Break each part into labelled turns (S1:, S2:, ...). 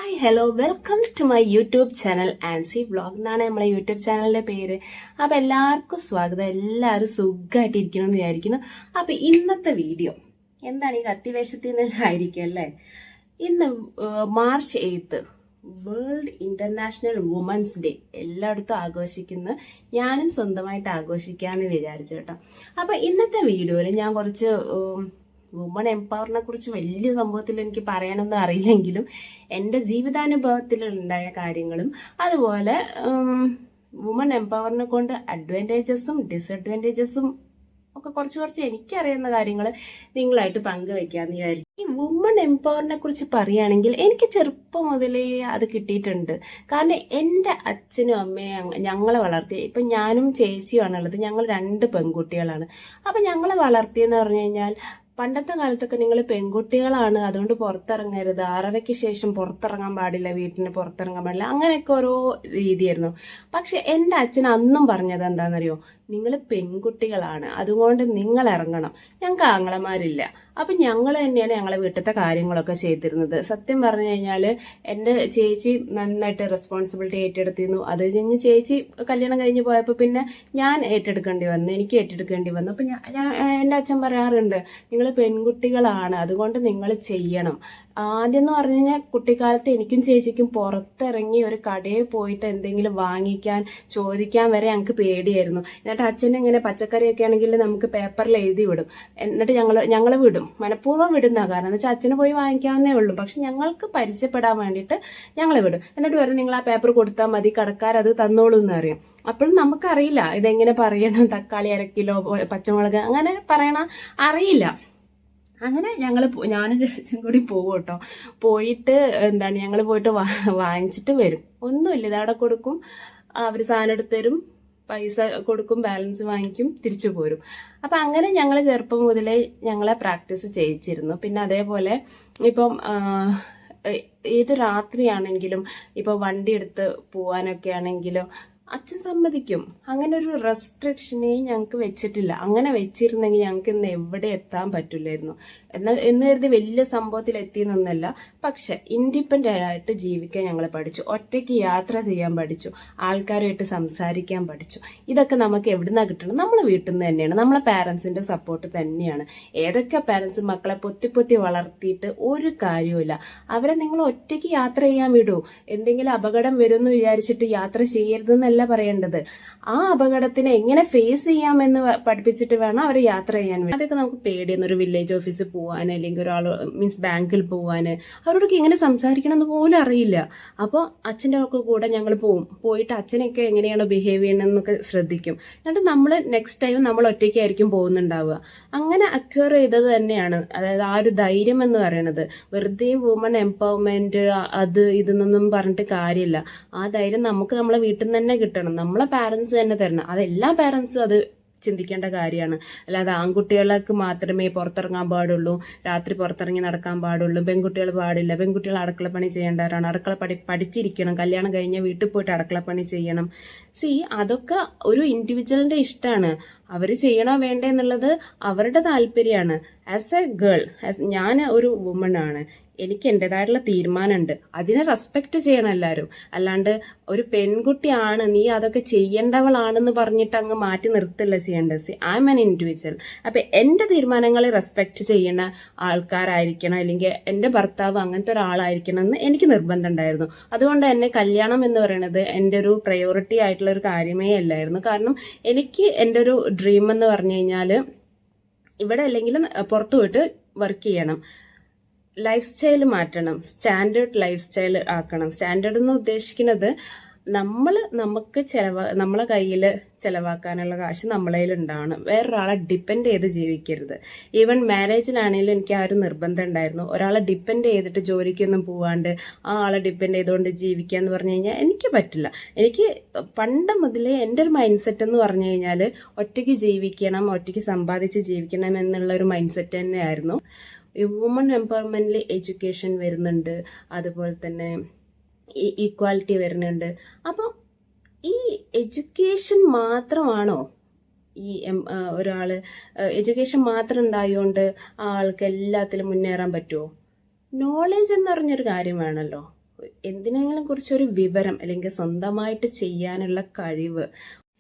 S1: Hi hello welcome to my YouTube channel Ancy vlog എന്നാണ് നമ്മളെ YouTube ചാനലിന്റെ പേര്. അപ്പോൾ എല്ലാവർക്കും സ്വാഗതം. എല്ലാവരും സുഖമായിട്ടിരിക്കണം എന്ന് വിചാരിക്കുന്നു. അപ്പോൾ ഇന്നത്തെ വീഡിയോ എന്താണ്, ഈ കത്തിവേഷത്തിൽ നിന്നായിരിക്കും അല്ലേ. ഇന്ന് March 8 world international women's day എല്ലായിടത്തും ആഘോഷിക്കുന്നു. ഞാനും സ്വന്തമായിട്ട് ആഘോഷിക്കാമെന്ന് വിചാരിച്ചു കേട്ടോ. അപ്പോൾ ഇന്നത്തെ വീഡിയോയിൽ ഞാൻ കുറച്ച് വുമൺ എംപവറിനെ കുറിച്ച് വലിയ സംഭവത്തിൽ എനിക്ക് പറയാനൊന്നും അറിയില്ലെങ്കിലും എൻ്റെ ജീവിതാനുഭവത്തിൽ ഉണ്ടായ കാര്യങ്ങളും അതുപോലെ വുമൺ എംപവറിനെ കൊണ്ട് അഡ്വാൻറ്റേജസും ഡിസഡ്വാൻറ്റേജസും ഒക്കെ കുറച്ച് എനിക്കറിയുന്ന കാര്യങ്ങൾ നിങ്ങളായിട്ട് പങ്കുവെക്കാമെന്ന് വിചാരിച്ചു. ഈ വുമൺ എംപവറിനെ കുറിച്ച് പറയുകയാണെങ്കിൽ എനിക്ക് ചെറുപ്പം മുതലേ അത് കിട്ടിയിട്ടുണ്ട്. കാരണം എൻ്റെ അച്ഛനും അമ്മയും ഞങ്ങളെ വളർത്തി, ഇപ്പം ഞാനും ചേച്ചിയുമാണുള്ളത്. ഞങ്ങൾ 2 പെൺകുട്ടികളാണ്. അപ്പം ഞങ്ങളെ വളർത്തിയെന്ന് പറഞ്ഞു കഴിഞ്ഞാൽ, പണ്ടത്തെ കാലത്തൊക്കെ നിങ്ങൾ പെൺകുട്ടികളാണ്, അതുകൊണ്ട് പുറത്തിറങ്ങരുത്, 6:30-ക്ക് ശേഷം പുറത്തിറങ്ങാൻ പാടില്ല, വീട്ടിന് പുറത്തിറങ്ങാൻ പാടില്ല, അങ്ങനെയൊക്കെ ഓരോ രീതിയായിരുന്നു. പക്ഷെ എൻ്റെ അച്ഛൻ അന്നും പറഞ്ഞത് എന്താണെന്നറിയോ, നിങ്ങൾ പെൺകുട്ടികളാണ്, അതുകൊണ്ട് നിങ്ങൾ ഇറങ്ങണം. ഞങ്ങൾക്ക് ആങ്ങളമാരില്ല. അപ്പം ഞങ്ങൾ തന്നെയാണ് ഞങ്ങളെ വീട്ടിലത്തെ കാര്യങ്ങളൊക്കെ ചെയ്തിരുന്നത്. സത്യം പറഞ്ഞു കഴിഞ്ഞാൽ എൻ്റെ ചേച്ചി നന്നായിട്ട് റെസ്പോൺസിബിലിറ്റി ഏറ്റെടുത്തിരുന്നു. അത് കഴിഞ്ഞ് ചേച്ചി കല്യാണം കഴിഞ്ഞ് പോയപ്പോൾ പിന്നെ ഞാൻ ഏറ്റെടുക്കേണ്ടി വന്നു, എനിക്ക് ഏറ്റെടുക്കേണ്ടി വന്നു. അപ്പം എൻ്റെ അച്ഛൻ പറയാറുണ്ട്, നിങ്ങൾ പെൺകുട്ടികളാണ്, അതുകൊണ്ട് നിങ്ങൾ ചെയ്യണം. ആദ്യം എന്ന് പറഞ്ഞു കഴിഞ്ഞാൽ കുട്ടിക്കാലത്ത് എനിക്കും ചേച്ചിക്കും പുറത്തിറങ്ങി ഒരു കടയിൽ പോയിട്ട് എന്തെങ്കിലും വാങ്ങിക്കാൻ ചോദിക്കാൻ വരെ ഞങ്ങൾക്ക് പേടിയായിരുന്നു. എന്നിട്ട് അച്ഛൻ ഇങ്ങനെ പച്ചക്കറിയൊക്കെ ആണെങ്കിൽ നമുക്ക് പേപ്പറിൽ എഴുതി വിടും. എന്നിട്ട് ഞങ്ങൾ വിടും, മനഃപൂർവ്വം വിടുന്ന. കാരണം എന്ന് വെച്ചാൽ അച്ഛന് പോയി വാങ്ങിക്കാവുന്നേ ഉള്ളൂ. പക്ഷെ ഞങ്ങൾക്ക് പരിചയപ്പെടാൻ വേണ്ടിയിട്ട് ഞങ്ങൾ വിടും. എന്നിട്ട് വരെ നിങ്ങൾ ആ പേപ്പർ കൊടുത്താൽ മതി, കടക്കാരത് തന്നോളൂ എന്ന് അറിയാം. അപ്പോഴും നമുക്കറിയില്ല ഇതെങ്ങനെ പറയണം, തക്കാളി 1 കിലോ, പച്ചമുളക് അങ്ങനെ പറയണ അറിയില്ല. അങ്ങനെ ഞാനും ചേച്ചിയും കൂടി പോകും കേട്ടോ. പോയിട്ട് ഞങ്ങൾ പോയിട്ട് വാങ്ങിച്ചിട്ട് വരും. ഒന്നുമില്ല, ഇതവിടെ കൊടുക്കും, അവർ സാധനം എടുത്ത് തരും, പൈസ കൊടുക്കും, ബാലൻസ് വാങ്ങിക്കും, തിരിച്ചു പോരും. അപ്പം അങ്ങനെ ഞങ്ങൾ ചെറുപ്പം മുതലേ ഞങ്ങളെ പ്രാക്ടീസ് ചെയ്യിച്ചിരുന്നു. പിന്നെ അതേപോലെ ഇപ്പം ഏത് രാത്രിയാണെങ്കിലും ഇപ്പം വണ്ടി എടുത്ത് പോവാനൊക്കെ ആണെങ്കിലും അച്ഛൻ സമ്മതിക്കും. അങ്ങനെ ഒരു റെസ്ട്രിക്ഷനെയും ഞങ്ങൾക്ക് വെച്ചിട്ടില്ല. അങ്ങനെ വെച്ചിരുന്നെങ്കിൽ ഞങ്ങൾക്ക് ഇന്ന് എവിടെ എത്താൻ പറ്റില്ലായിരുന്നു. എന്ന് കരുതി വലിയ സംഭവത്തിൽ എത്തിയെന്നൊന്നല്ല, പക്ഷെ ഇൻഡിപെൻഡൻ്റ് ആയിട്ട് ജീവിക്കാൻ ഞങ്ങൾ പഠിച്ചു. ഒറ്റയ്ക്ക് യാത്ര ചെയ്യാൻ പഠിച്ചു, ആൾക്കാരുമായിട്ട് സംസാരിക്കാൻ പഠിച്ചു. ഇതൊക്കെ നമുക്ക് എവിടുന്നാ കിട്ടണം? നമ്മളെ വീട്ടിൽ നിന്ന് തന്നെയാണ്, നമ്മളെ പാരൻസിന്റെ സപ്പോർട്ട് തന്നെയാണ്. ഏതൊക്കെ പാരൻസ് മക്കളെ പൊത്തി വളർത്തിയിട്ട് ഒരു കാര്യവുമില്ല. അവരെ നിങ്ങൾ ഒറ്റയ്ക്ക് യാത്ര ചെയ്യാൻ വിടൂ. എന്തെങ്കിലും അപകടം വരുമെന്ന് വിചാരിച്ചിട്ട് യാത്ര ചെയ്യരുതെന്നല്ല പറയേണ്ടത്. ആ അപകടത്തിനെ എങ്ങനെ ഫേസ് ചെയ്യാമെന്ന് പഠിപ്പിച്ചിട്ട് വേണം അവർ യാത്ര ചെയ്യാൻ. അതൊക്കെ നമുക്ക് പേടിയെന്ന്, ഒരു വില്ലേജ് ഓഫീസിൽ പോവാൻ, അല്ലെങ്കിൽ ഒരാൾ ബാങ്കിൽ പോവാൻ, അവരോടൊക്കെ എങ്ങനെ സംസാരിക്കണം എന്ന് പോലും അറിയില്ല. അപ്പോൾ അച്ഛൻ്റെ ഒക്കെ കൂടെ ഞങ്ങൾ പോയിട്ട് അച്ഛനൊക്കെ എങ്ങനെയാണോ ബിഹേവ് ചെയ്യണമെന്നൊക്കെ ശ്രദ്ധിക്കും. എന്നിട്ട് നമ്മൾ നെക്സ്റ്റ് ടൈം നമ്മൾ ഒറ്റയ്ക്കായിരിക്കും പോകുന്നുണ്ടാവുക. അങ്ങനെ അക്വയർ ചെയ്തത് തന്നെയാണ്. അതായത് ആ ഒരു ധൈര്യം എന്ന് പറയുന്നത്. വെറുതെ വുമൺ എംപവർമെന്റ് അത് ഇതെന്നൊന്നും പറഞ്ഞിട്ട് കാര്യമില്ല. ആ ധൈര്യം നമുക്ക് നമ്മളെ വീട്ടിൽ നിന്ന് തന്നെ കിട്ടണം, നമ്മളെ പാരൻസ് തന്നെ തരണം. അതെല്ലാ പാരൻസും അത് ചിന്തിക്കേണ്ട കാര്യമാണ്. അല്ലാതെ ആൺകുട്ടികൾക്ക് മാത്രമേ പുറത്തിറങ്ങാൻ പാടുള്ളൂ, രാത്രി പുറത്തിറങ്ങി നടക്കാൻ പാടുള്ളൂ, പെൺകുട്ടികൾ പാടില്ല. പെൺകുട്ടികൾ അടുക്കളപ്പണി ചെയ്യേണ്ടവരാണ്, അടുക്കളപ്പണി പഠിച്ചിരിക്കണം, കല്യാണം കഴിഞ്ഞാൽ വീട്ടിൽ പോയിട്ട് അടുക്കളപ്പണി ചെയ്യണം. അതൊക്കെ ഒരു ഇൻഡിവിജ്വലിന്റെ ഇഷ്ടമാണ്. അവർ ചെയ്യണോ വേണ്ടേ എന്നുള്ളത് അവരുടെ താല്പര്യമാണ്. ആസ് എ ഗേൾ, ഞാൻ ഒരു വുമൺ ആണ്, എനിക്ക് എൻ്റെതായിട്ടുള്ള തീരുമാനമുണ്ട്. അതിനെ റെസ്പെക്ട് ചെയ്യണം എല്ലാവരും. അല്ലാണ്ട് ഒരു പെൺകുട്ടിയാണ്, നീ അതൊക്കെ ചെയ്യേണ്ടവളാണെന്ന് പറഞ്ഞിട്ട് അങ്ങ് മാറ്റി നിർത്തില്ല ചെയ്യേണ്ടത്. I M an individual. അപ്പം എൻ്റെ തീരുമാനങ്ങളെ റെസ്പെക്ട് ചെയ്യുന്ന ആൾക്കാരായിരിക്കണം, അല്ലെങ്കിൽ എൻ്റെ ഭർത്താവ് അങ്ങനത്തെ ഒരാളായിരിക്കണം എന്ന് എനിക്ക് നിർബന്ധം ഉണ്ടായിരുന്നു. അതുകൊണ്ട് തന്നെ കല്യാണം എന്ന് പറയുന്നത് എൻ്റെ ഒരു പ്രയോറിറ്റി ആയിട്ടുള്ള ഒരു കാര്യമേ അല്ലായിരുന്നു. കാരണം എനിക്ക് എൻ്റെ ഒരു ഡ്രീം എന്ന് പറഞ്ഞു കഴിഞ്ഞാൽ ഇവിടെ അല്ലെങ്കിലും പുറത്തു പോയിട്ട് വർക്ക് ചെയ്യണം, ലൈഫ് സ്റ്റൈൽ മാറ്റണം, സ്റ്റാൻഡേർഡ് ലൈഫ് സ്റ്റൈൽ ആക്കണം. സ്റ്റാൻഡേർഡ് എന്ന് ഉദ്ദേശിക്കുന്നത് നമുക്ക് നമ്മളെ കയ്യിൽ ചിലവാക്കാനുള്ള കാശ് നമ്മളെ കയ്യിൽ ഉണ്ടാവണം. വേറൊരാളെ ഡിപ്പെൻഡ് ചെയ്ത് ജീവിക്കരുത്. ഈവൻ മാരേജിലാണെങ്കിലും എനിക്ക് ആ ഒരു നിർബന്ധം ഉണ്ടായിരുന്നു. ഒരാളെ ഡിപ്പെൻഡ് ചെയ്തിട്ട് ജോലിക്കൊന്നും പോവാണ്ട് ആ ആളെ ഡിപ്പെൻഡ് ചെയ്തുകൊണ്ട് ജീവിക്കുക എന്ന് പറഞ്ഞു കഴിഞ്ഞാൽ എനിക്ക് പറ്റില്ല. എനിക്ക് പണ്ട് മുതലേ എൻ്റെ ഒരു മൈൻഡ് സെറ്റ് എന്ന് പറഞ്ഞു കഴിഞ്ഞാൽ ഒറ്റയ്ക്ക് ജീവിക്കണം, ഒറ്റയ്ക്ക് സമ്പാദിച്ച് ജീവിക്കണം എന്നുള്ള ഒരു മൈൻഡ് സെറ്റ് തന്നെയായിരുന്നു. വുമൺ എംപവർമെന്റിൽ എഡ്യൂക്കേഷൻ വരുന്നുണ്ട്, അതുപോലെ തന്നെ ഈക്വാലിറ്റി വരുന്നുണ്ട്. അപ്പം ഈ എഡ്യൂക്കേഷൻ മാത്രമാണോ ഒരാള് എഡ്യൂക്കേഷൻ മാത്രം ഉണ്ടായതുകൊണ്ട് ആ ആൾക്ക് എല്ലാത്തിലും മുന്നേറാൻ പറ്റുമോ? നോളേജ് എന്ന് പറഞ്ഞൊരു കാര്യം വേണമല്ലോ. എന്തിനെങ്കിലും കുറിച്ചൊരു വിവരം അല്ലെങ്കിൽ സ്വന്തമായിട്ട് ചെയ്യാനുള്ള കഴിവ്.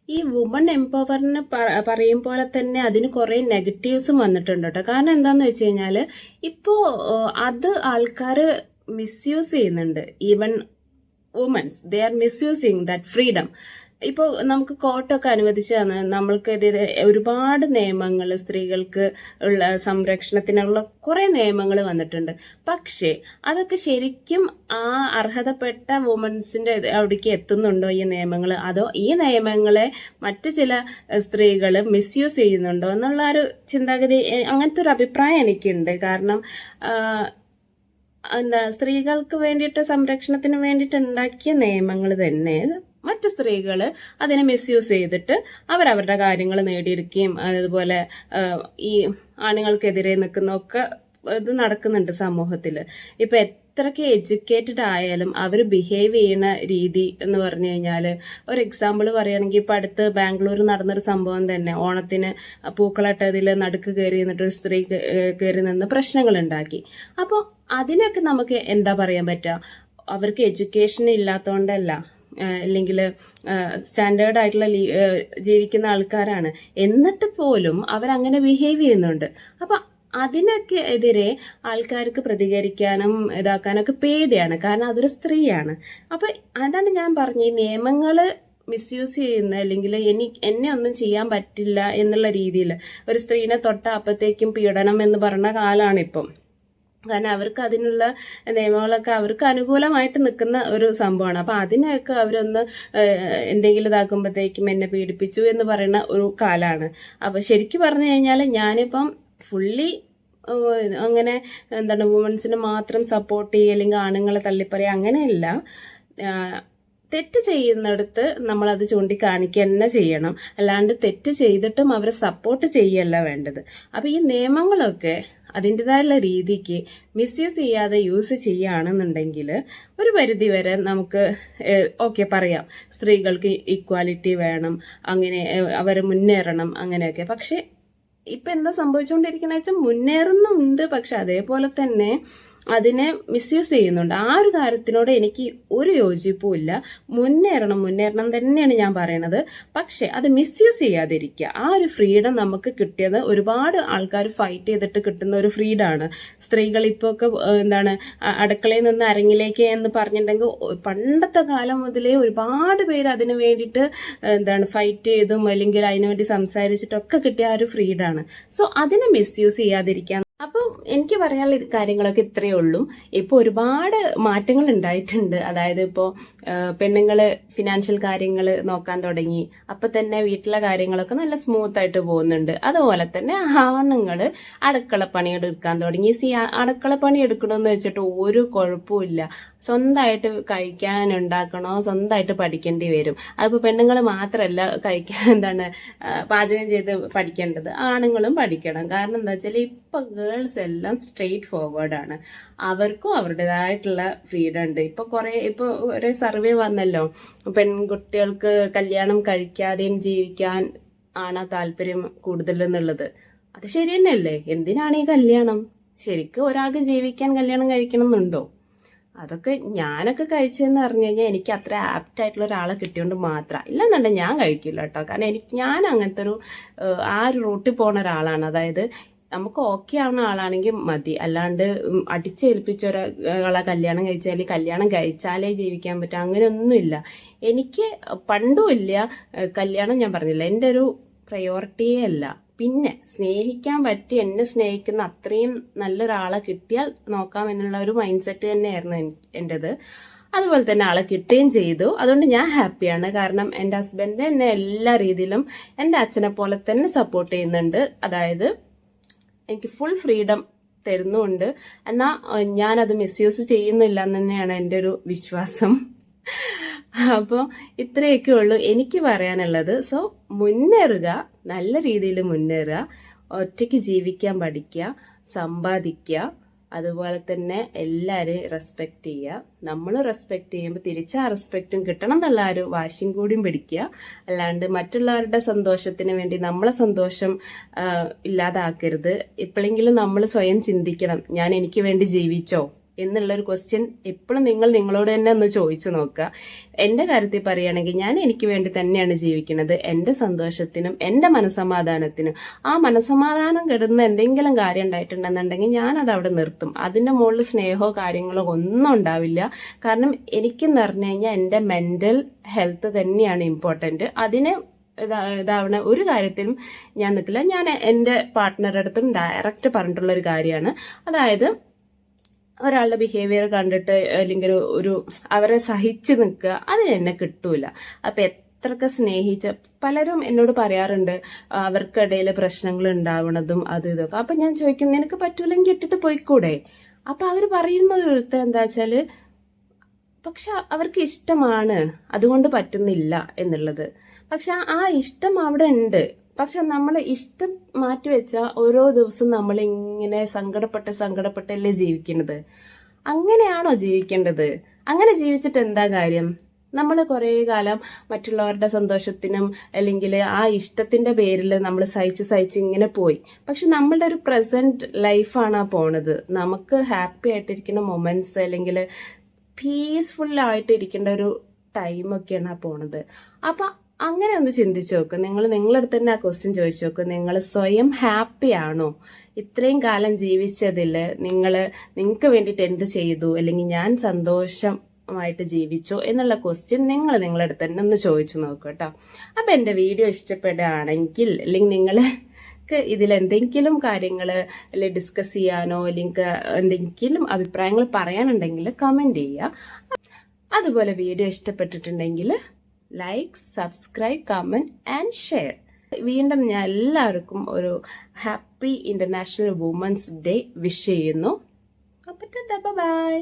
S1: ഈ വുമൺ എംപവറിന് പറയും പോലെ തന്നെ അതിന് കുറെ നെഗറ്റീവ്സും വന്നിട്ടുണ്ട് കേട്ടോ. കാരണം എന്താന്ന് വെച്ച് കഴിഞ്ഞാൽ ഇപ്പോൾ അത് ആൾക്കാർ മിസ്യൂസ് ചെയ്യുന്നുണ്ട്. Even women's they are misusing that freedom. ഇപ്പോൾ നമുക്ക് കോർട്ടൊക്കെ അനുവദിച്ചാണ് നമ്മൾക്കെതിരെ ഒരുപാട് നിയമങ്ങൾ, സ്ത്രീകൾക്ക് ഉള്ള സംരക്ഷണത്തിനുള്ള കുറെ നിയമങ്ങൾ വന്നിട്ടുണ്ട്. പക്ഷേ അതൊക്കെ ശരിക്കും ആ അർഹതപ്പെട്ട വുമൻസിന്റെ അവിടേക്ക് എത്തുന്നുണ്ടോ ഈ നിയമങ്ങൾ, അതോ ഈ നിയമങ്ങളെ മറ്റു ചില സ്ത്രീകൾ മിസ്യൂസ് ചെയ്യുന്നുണ്ടോ എന്നുള്ള ഒരു ചിന്താഗതി, അങ്ങനത്തെ ഒരു അഭിപ്രായം എനിക്കുണ്ട്. കാരണം എന്താ, സ്ത്രീകൾക്ക് വേണ്ടിയിട്ട് സംരക്ഷണത്തിന് വേണ്ടിയിട്ട് ഉണ്ടാക്കിയ നിയമങ്ങൾ തന്നെ മറ്റു സ്ത്രീകൾ അതിനെ മിസ്യൂസ് ചെയ്തിട്ട് അവരവരുടെ കാര്യങ്ങൾ നേടിയെടുക്കുകയും അതുപോലെ ഈ ആണുങ്ങൾക്കെതിരെ നിൽക്കുന്നൊക്കെ ഇത് നടക്കുന്നുണ്ട് സമൂഹത്തിൽ. ഇപ്പൊ എത്രയ്ക്ക് എഡ്യൂക്കേറ്റഡ് ആയാലും അവർ ബിഹേവ് ചെയ്യുന്ന രീതി എന്ന് പറഞ്ഞു കഴിഞ്ഞാൽ, ഒരു എക്സാമ്പിൾ പറയുകയാണെങ്കിൽ ഇപ്പൊ അടുത്ത് ബാംഗ്ലൂർ നടന്നൊരു സംഭവം തന്നെ, ഓണത്തിന് പൂക്കളട്ടതിൽ നടുക്ക് കയറി നിന്നിട്ടൊരു സ്ത്രീ കയറി നിന്ന് പ്രശ്നങ്ങൾ ഉണ്ടാക്കി. അപ്പോൾ അതിനൊക്കെ നമുക്ക് എന്താ പറയാൻ പറ്റുക, അവർക്ക് എഡ്യൂക്കേഷൻ ഇല്ലാത്തതുകൊണ്ടല്ല, അല്ലെങ്കിൽ സ്റ്റാൻഡേർഡ് ആയിട്ടുള്ള ജീവിക്കുന്ന ആൾക്കാരാണ്, എന്നിട്ട് പോലും അവരങ്ങനെ ബിഹേവ് ചെയ്യുന്നുണ്ട്. അപ്പൊ അതിനൊക്കെ എതിരെ ആൾക്കാർക്ക് പ്രതികരിക്കാനും ഇതാക്കാനൊക്കെ പേടിയാണ്. കാരണം അതൊരു സ്ത്രീയാണ്. അപ്പൊ അതാണ് ഞാൻ പറഞ്ഞ, ഈ നിയമങ്ങള് മിസ്യൂസ് ചെയ്യുന്ന, അല്ലെങ്കിൽ എന്നെ ഒന്നും ചെയ്യാൻ പറ്റില്ല എന്നുള്ള രീതിയിൽ ഒരു സ്ത്രീനെ തൊട്ട അപ്പത്തേക്കും പീഡനം എന്ന് പറഞ്ഞ കാലാണിപ്പം. കാരണം അവർക്ക് അതിനുള്ള നിയമങ്ങളൊക്കെ അവർക്ക് അനുകൂലമായിട്ട് നിൽക്കുന്ന ഒരു സംഭവമാണ്. അപ്പൊ അതിനൊക്കെ അവരൊന്ന് എന്തെങ്കിലും ഇതാക്കുമ്പോഴത്തേക്കും എന്നെ പീഡിപ്പിച്ചു എന്ന് പറയുന്ന ഒരു കാലാണ്. അപ്പൊ ശരിക്കും പറഞ്ഞു കഴിഞ്ഞാൽ ഞാനിപ്പം ഫുള്ളി അങ്ങനെ എന്താണ് വുമൻസിനെ മാത്രം സപ്പോർട്ട് ചെയ്യുക അല്ലെങ്കിൽ ആണുങ്ങളെ തള്ളിപ്പറയുക അങ്ങനെയല്ല. തെറ്റ് ചെയ്യുന്നിടത്ത് നമ്മളത് ചൂണ്ടിക്കാണിക്കുക തന്നെ ചെയ്യണം. അല്ലാണ്ട് തെറ്റ് ചെയ്തിട്ടും അവരെ സപ്പോർട്ട് ചെയ്യല്ല വേണ്ടത്. അപ്പൊ ഈ നിയമങ്ങളൊക്കെ അതിൻ്റെതായുള്ള രീതിക്ക് മിസ്യൂസ് ചെയ്യാതെ യൂസ് ചെയ്യുകയാണെന്നുണ്ടെങ്കിൽ ഒരു പരിധി വരെ നമുക്ക് ഓക്കെ പറയാം, സ്ത്രീകൾക്ക് ഈക്വാലിറ്റി വേണം, അങ്ങനെ അവർ മുന്നേറണം അങ്ങനെയൊക്കെ. പക്ഷെ ഇപ്പൊ എന്താ സംഭവിച്ചുകൊണ്ടിരിക്കണ വെച്ചാൽ മുന്നേറുന്നുണ്ട്, പക്ഷെ അതേപോലെ തന്നെ അതിനെ മിസ്യൂസ് ചെയ്യുന്നുണ്ട്. ആ ഒരു കാര്യത്തിനോട് എനിക്ക് ഒരു യോജിപ്പും ഇല്ല. മുന്നേറണം തന്നെയാണ് ഞാൻ പറയണത്. പക്ഷെ അത് മിസ്യൂസ് ചെയ്യാതിരിക്കുക. ആ ഒരു ഫ്രീഡം നമുക്ക് കിട്ടിയത് ഒരുപാട് ആൾക്കാർ ഫൈറ്റ് ചെയ്തിട്ട് കിട്ടുന്ന ഒരു ഫ്രീഡമാണ്. സ്ത്രീകൾ ഇപ്പോൾ ഒക്കെ എന്താണ് അടുക്കളയിൽ നിന്ന് അരങ്ങിലേക്ക് എന്ന് പറഞ്ഞിട്ടുണ്ടെങ്കിൽ പണ്ടത്തെ കാലം മുതലേ ഒരുപാട് പേര് അതിന് വേണ്ടിയിട്ട് എന്താണ് ഫൈറ്റ് ചെയ്തും അല്ലെങ്കിൽ അതിനുവേണ്ടി സംസാരിച്ചിട്ടൊക്കെ കിട്ടിയ ആ ഒരു ഫ്രീഡമാണ്. സോ അതിനെ മിസ്യൂസ് ചെയ്യാതിരിക്കാൻ. അപ്പം എനിക്ക് പറയാനുള്ള കാര്യങ്ങളൊക്കെ ഇത്രയേ ഉള്ളൂ. ഇപ്പോൾ ഒരുപാട് മാറ്റങ്ങൾ ഉണ്ടായിട്ടുണ്ട്. അതായത് ഇപ്പോൾ പെണ്ണുങ്ങള് ഫിനാൻഷ്യൽ കാര്യങ്ങൾ നോക്കാൻ തുടങ്ങി. അപ്പം തന്നെ വീട്ടിലെ കാര്യങ്ങളൊക്കെ നല്ല സ്മൂത്ത് ആയിട്ട് പോകുന്നുണ്ട്. അതുപോലെ തന്നെ ആണുങ്ങള് അടുക്കളപ്പണി എടുക്കാൻ തുടങ്ങി. അടുക്കളപ്പണി എടുക്കണമെന്ന് വെച്ചിട്ട് ഒരു കുഴപ്പമില്ല. സ്വന്തമായിട്ട് കഴിക്കാൻ ഉണ്ടാക്കണോ സ്വന്തമായിട്ട് പഠിക്കേണ്ടി വരും. അതിപ്പോൾ പെണ്ണുങ്ങൾ മാത്രമല്ല കഴിക്കാൻ പാചകം ചെയ്ത് പഠിക്കേണ്ടത്, ആണുങ്ങളും പഠിക്കണം. കാരണം എന്താ വെച്ചാൽ ഇപ്പൊ ഗേൾസ് എല്ലാം സ്ട്രെയിറ്റ് ഫോർവേഡാണ്. അവർക്കും അവരുടേതായിട്ടുള്ള ഫ്രീഡം ഉണ്ട്. ഇപ്പൊ ഒരു സർവേ വന്നല്ലോ, പെൺകുട്ടികൾക്ക് കല്യാണം കഴിക്കാതെയും ജീവിക്കാൻ ആണ് താല്പര്യം കൂടുതൽ എന്നുള്ളത്. അത് ശരി തന്നെയല്ലേ? എന്തിനാണ് ഈ കല്യാണം? ശരിക്കും ഒരാൾക്ക് ജീവിക്കാൻ കല്യാണം കഴിക്കണം എന്നുണ്ടോ? അതൊക്കെ ഞാനൊക്കെ കഴിച്ചതെന്ന് പറഞ്ഞു കഴിഞ്ഞാൽ എനിക്ക് അത്ര ആപ്റ്റ് ആയിട്ടുള്ള ഒരാളെ കിട്ടിയോണ്ട് മാത്രം. ഇല്ലെന്നുണ്ടെങ്കിൽ ഞാൻ കഴിക്കില്ല കേട്ടോ. കാരണം ഞാൻ അങ്ങനത്തെ ആ ഒരു റൂട്ടിൽ പോണ ഒരാളാണ്. അതായത് നമുക്ക് ഓക്കെ ആവുന്ന ആളാണെങ്കിൽ മതി. അല്ലാണ്ട് അടിച്ചേൽപ്പിച്ച ഒരാളെ കല്യാണം കഴിച്ചാലേ ജീവിക്കാൻ പറ്റും അങ്ങനെയൊന്നുമില്ല. എനിക്ക് പണ്ടും ഇല്ല കല്യാണം. ഞാൻ പറഞ്ഞില്ല, എൻ്റെ ഒരു പ്രയോറിറ്റിയേ അല്ല. പിന്നെ സ്നേഹിക്കാൻ പറ്റി എന്നെ സ്നേഹിക്കുന്ന അത്രയും നല്ലൊരാളെ കിട്ടിയാൽ നോക്കാം എന്നുള്ള ഒരു മൈൻഡ് സെറ്റ് തന്നെയായിരുന്നു എൻ്റെത്. അതുപോലെ തന്നെ ആളെ കിട്ടുകയും ചെയ്തു. അതുകൊണ്ട് ഞാൻ ഹാപ്പിയാണ്. കാരണം എൻ്റെ ഹസ്ബൻഡ് എന്നെ എല്ലാ രീതിയിലും എൻ്റെ അച്ഛനെ പോലെ തന്നെ സപ്പോർട്ട് ചെയ്യുന്നുണ്ട്. അതായത് എനിക്ക് ഫുൾ ഫ്രീഡം തരുന്നുമുണ്ട്. എന്നാൽ ഞാനത് മിസ്യൂസ് ചെയ്യുന്നില്ല എന്ന് തന്നെയാണ് എൻ്റെ ഒരു വിശ്വാസം. അപ്പോൾ ഇത്രയൊക്കെ ഉള്ളൂ എനിക്ക് പറയാനുള്ളത്. സോ മുന്നേറുക, നല്ല രീതിയിൽ മുന്നേറുക, ഒറ്റയ്ക്ക് ജീവിക്കാൻ പഠിക്കുക, സമ്പാദിക്കുക, അതുപോലെ തന്നെ എല്ലാവരെയും റെസ്പെക്റ്റ് ചെയ്യുക. നമ്മൾ റെസ്പെക്റ്റ് ചെയ്യുമ്പോൾ തിരിച്ച് ആ റെസ്പെക്റ്റും കിട്ടണം എന്നുള്ള ഒരു വാശിയും കൂടിയും പിടിക്കുക. അല്ലാണ്ട് മറ്റുള്ളവരുടെ സന്തോഷത്തിന് വേണ്ടി നമ്മളെ സന്തോഷം ഇല്ലാതാക്കരുത്. എപ്പോഴെങ്കിലും നമ്മൾ സ്വയം ചിന്തിക്കണം, ഞാൻ എനിക്ക് വേണ്ടി ജീവിച്ചോ, എന്നുള്ളൊരു ക്വസ്റ്റ്യൻ എപ്പോഴും നിങ്ങൾ നിങ്ങളോട് തന്നെ ഒന്ന് ചോദിച്ചു നോക്കുക. എൻ്റെ കാര്യത്തിൽ പറയുകയാണെങ്കിൽ ഞാൻ എനിക്ക് വേണ്ടി തന്നെയാണ് ജീവിക്കുന്നത്, എൻ്റെ സന്തോഷത്തിനും എൻ്റെ മനസ്സമാധാനത്തിനും. ആ മനസ്സമാധാനം കെടുന്ന എന്തെങ്കിലും കാര്യം ഉണ്ടായിട്ടുണ്ടെന്നുണ്ടെങ്കിൽ ഞാനത് അവിടെ നിർത്തും. അതിൻ്റെ മുകളിൽ സ്നേഹമോ കാര്യങ്ങളോ ഒന്നും ഉണ്ടാവില്ല. കാരണം എനിക്കെന്ന് പറഞ്ഞു കഴിഞ്ഞാൽ എൻ്റെ മെൻ്റൽ ഹെൽത്ത് തന്നെയാണ് ഇമ്പോർട്ടൻറ്റ്. അതിന് ഇതാവണ ഒരു കാര്യത്തിലും ഞാൻ നിൽക്കില്ല. ഞാൻ എൻ്റെ പാർട്ട്ണറുടെ അടുത്തും ഡയറക്റ്റ് പറഞ്ഞിട്ടുള്ള ഒരു കാര്യമാണ്. അതായത് ഒരാളുടെ ബിഹേവിയർ കണ്ടിട്ട് അല്ലെങ്കിൽ ഒരു അവരെ സഹിച്ച് നിൽക്കുക അത് എന്നെ കിട്ടൂല. അപ്പം എത്രയൊക്കെ സ്നേഹിച്ച പലരും എന്നോട് പറയാറുണ്ട് അവർക്കിടയിൽ പ്രശ്നങ്ങൾ ഉണ്ടാവണതും അതും ഇതൊക്കെ. അപ്പം ഞാൻ ചോദിക്കും നിനക്ക് പറ്റൂലെങ്കിൽ ഇട്ടിട്ട് പോയിക്കൂടെ? അപ്പം അവർ പറയുന്നത് എന്താ വെച്ചാൽ പക്ഷെ അവർക്ക് ഇഷ്ടമാണ് അതുകൊണ്ട് പറ്റുന്നില്ല എന്നുള്ളത്. പക്ഷെ ആ ഇഷ്ടം അവിടെ ഉണ്ട്. പക്ഷെ നമ്മൾ ഇഷ്ടം മാറ്റിവെച്ചാൽ ഓരോ ദിവസവും നമ്മൾ ഇങ്ങനെ സങ്കടപ്പെട്ടല്ലേ ജീവിക്കുന്നത്. അങ്ങനെയാണോ ജീവിക്കേണ്ടത്? അങ്ങനെ ജീവിച്ചിട്ട് എന്താ കാര്യം? നമ്മൾ കുറേ കാലം മറ്റുള്ളവരുടെ സന്തോഷത്തിനും അല്ലെങ്കിൽ ആ ഇഷ്ടത്തിന്റെ പേരിൽ നമ്മൾ സഹിച്ച് ഇങ്ങനെ പോയി. പക്ഷെ നമ്മളുടെ ഒരു പ്രസന്റ് ലൈഫാണ് ആ പോണത്. നമുക്ക് ഹാപ്പി ആയിട്ടിരിക്കുന്ന മൊമെന്റ്സ് അല്ലെങ്കിൽ പീസ്ഫുൾ ആയിട്ട് ഇരിക്കേണ്ട ഒരു ടൈമൊക്കെയാണ് ആ പോണത്. അപ്പൊ അങ്ങനെ ഒന്ന് ചിന്തിച്ചു നോക്ക്. നിങ്ങളുടെ അടുത്ത് തന്നെ ആ ക്വസ്റ്റ്യൻ ചോദിച്ചു നോക്ക്. നിങ്ങൾ സ്വയം ഹാപ്പി ആണോ? ഇത്രയും കാലം ജീവിച്ചതിൽ നിങ്ങൾക്ക് വേണ്ടിയിട്ട് എന്ത് ചെയ്തു, അല്ലെങ്കിൽ ഞാൻ സന്തോഷമായിട്ട് ജീവിച്ചോ എന്നുള്ള ക്വസ്റ്റ്യൻ നിങ്ങളുടെ അടുത്ത് തന്നെ ഒന്ന് ചോദിച്ചു നോക്കൂ കേട്ടോ. അപ്പൊ എൻ്റെ വീഡിയോ ഇഷ്ടപ്പെടുകയാണെങ്കിൽ അല്ലെങ്കിൽ നിങ്ങൾക്ക് ഇതിലെന്തെങ്കിലും കാര്യങ്ങൾ അല്ലെങ്കിൽ ഡിസ്കസ് ചെയ്യാനോ അല്ലെങ്കിൽ എന്തെങ്കിലും അഭിപ്രായങ്ങൾ പറയാനുണ്ടെങ്കിൽ കമൻറ്റ് ചെയ്യുക. അതുപോലെ വീഡിയോ ഇഷ്ടപ്പെട്ടിട്ടുണ്ടെങ്കിൽ like, subscribe, comment and share. വീണ്ടും ഞാൻ എല്ലാവർക്കും ഒരു happy international women's day wish ചെയ്യുന്നു. അപ്പോൾ ബൈ.